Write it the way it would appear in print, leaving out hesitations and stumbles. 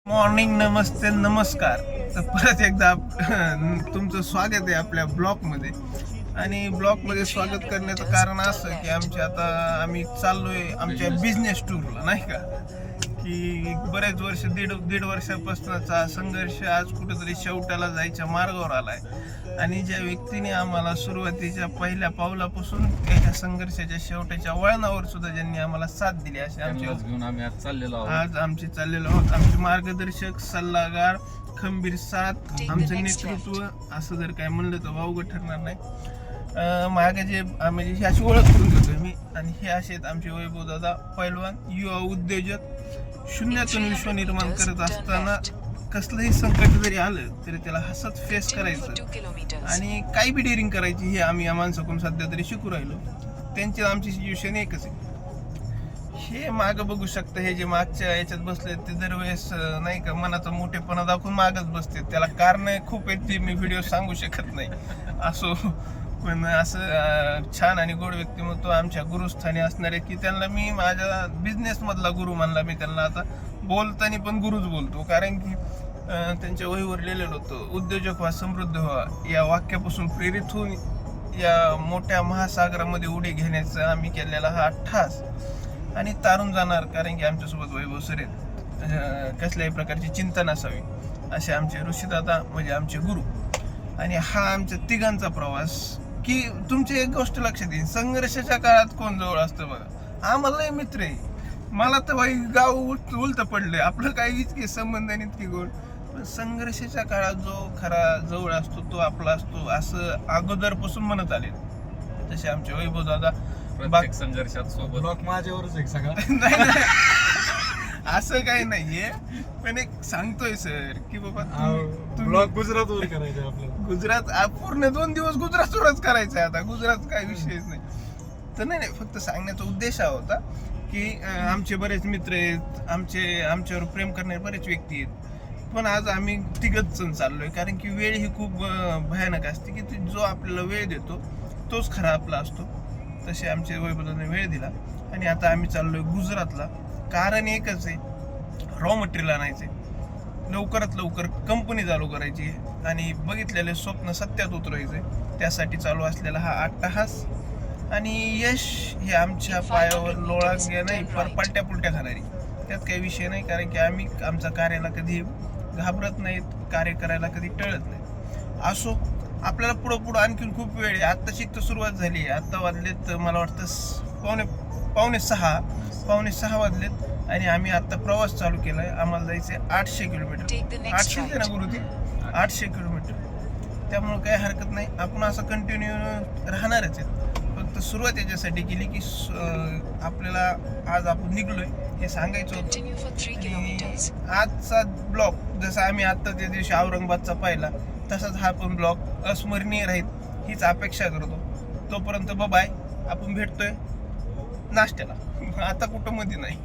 Morning, नमस्ते, नमस्कार. तर परत एकदा तुमचं स्वागत आहे आपल्या ब्लॉगमध्ये. आणि ब्लॉगमध्ये स्वागत करण्याचं कारण असं की आम्ही चाललोय आमच्या बिझनेस टूरला, नाही का. की बरेच वर्ष दीड वर्षापासूनचा संघर्ष आज कुठेतरी शेवटाला जायच्या मार्गावर आलाय. आणि ज्या व्यक्तीने आम्हाला सुरुवातीच्या पहिल्या पावलापासून त्याच्या संघर्षाच्या शेवटाच्या वळणावर सुद्धा ज्यांनी आम्हाला साथ दिली, असे घेऊन आम्ही आज चाललेलो आहोत. आमचे मार्गदर्शक, सल्लागार, खंबीर साथ, आमचं नेतृत्व, असं जर काय म्हणलं तर वावगं ठरणार नाही. मागे जे आम्ही ही अशी ओळख करून देतोय मी, आणि हे असे आहेत आमचे वैभव दादा, पैलवान, युवा उद्योजक. शून्यातून विश्व निर्माण करत असताना कसलंही संकट जरी आलं तरी त्याला हसत फेस करायचं आणि काही बी डेअरिंग करायची, हे आम्ही या माणसाकडून सध्या तरी शिकू राहिलो. त्यांची आमची सिच्युएशन एकच आहे. हे मागं बघू शकता, हे जे मागच्या याच्यात बसले ते दरवेळेस नाही का मनाचा मोठेपणा दाखवून मागच बसते. त्याला कारण खूप आहेत, ती मी व्हिडिओ सांगू शकत नाही. असो, पण असं छान आणि गोड व्यक्तिमत्व आमच्या गुरुस्थानी असणारे, की त्यांना मी माझ्या बिझनेस मधला गुरु मानला. मी त्यांना आता बोलताना पण गुरुच बोलतो, कारण की त्यांच्या वहीवर लिहिलेलं होतं, उद्योजक व्हा, समृद्ध व्हा. या वाक्यापासून प्रेरित होऊन या मोठ्या महासागरामध्ये उडी घेण्याचा आम्ही केलेला हा ठास आणि तारून जाणार, कारण की आमच्यासोबत वैभव सर आहेत. कसल्याही प्रकारची चिंता नसावी असे आमचे ऋषीदादा, म्हणजे आमचे गुरु. आणि हा आमच्या तिघांचा प्रवास. की तुमची एक गोष्ट लक्षात येईल, संघर्षाच्या काळात कोण जवळ असतं बघा. आम्हाला मित्र आहे, मला तर बाई गाव उलट पडलंय, आपलं काही इतके संबंध आणि इतकी गोड. पण संघर्षाच्या काळात जो खरा जवळ असतो तो आपला असतो, असं अगोदरपासून म्हणत आले. तसे आमचे वैभव दादा संघर्षात सोबत ब्लॉक माझ्यावरच आहे सगळा. नाही, असं काही नाहीये, पण एक सांगतोय सर की बाबा ब्लॉक गुजरातवर करायचं आपल्याला. गुजरात पूर्ण 2 दिवस गुजरातवरच करायचंय. आता गुजरात काही विषयच नाही. तर नाही, फक्त सांगण्याचा उद्देश हा होता की आमचे बरेच मित्र आहेत, आमच्यावर प्रेम करणारे बरेच व्यक्ती आहेत, पण आज आम्ही तिघच जण चाललोय, कारण की वेळ ही खूप भयानक असते, की जो आपल्याला वेळ देतो तोच खरा आपला असतो. तसे आमचे वैभवाने वेळ दिला आणि आता आम्ही चाललोय गुजरातला. कारण एकच आहे, रॉ मटेरियल आणायचे, लवकरात लवकर कंपनी चालू करायची आणि बघितलेले स्वप्न सत्यात उतरायचे. त्यासाठी चालू असलेला हा अट्टहास आणि यश हे आमच्या पायावर लोळा नाही, पलट्या पुलट्या खाणारी, त्यात काही विषय नाही. कारण की आम्ही आमच्या कार्याला कधी घाबरत नाहीत, कार्य करायला कधी टळत नाही. असो, आपल्याला पुढं आणखीन खूप वेळ आहे. आत्ताची तर सुरुवात झाली आहे. आत्ता वाजलेत मला वाटतं पावणे सहा वाजलेत आणि आम्ही आत्ता प्रवास चालू केला आहे. आम्हाला जायचं आहे 800 किलोमीटर. 800 आहे ना गुरुजी? 800 किलोमीटर. त्यामुळे काही हरकत नाही, आपण असं कंटिन्यू राहणारच आहे. फक्त सुरुवात याच्यासाठी केली की आपल्याला आज आपण निघलोय हे सांगायचं होतं. आजचा ब्लॉग जसा आम्ही आत्ता त्या दिवशी औरंगाबादचा पाहिला, तसाच हा पण ब्लॉग अस्मरणीय राहील हीच अपेक्षा करतो. तोपर्यंत बाय, आपण भेटतोय नाश्त्याला. आता कुठं मध्ये नाही.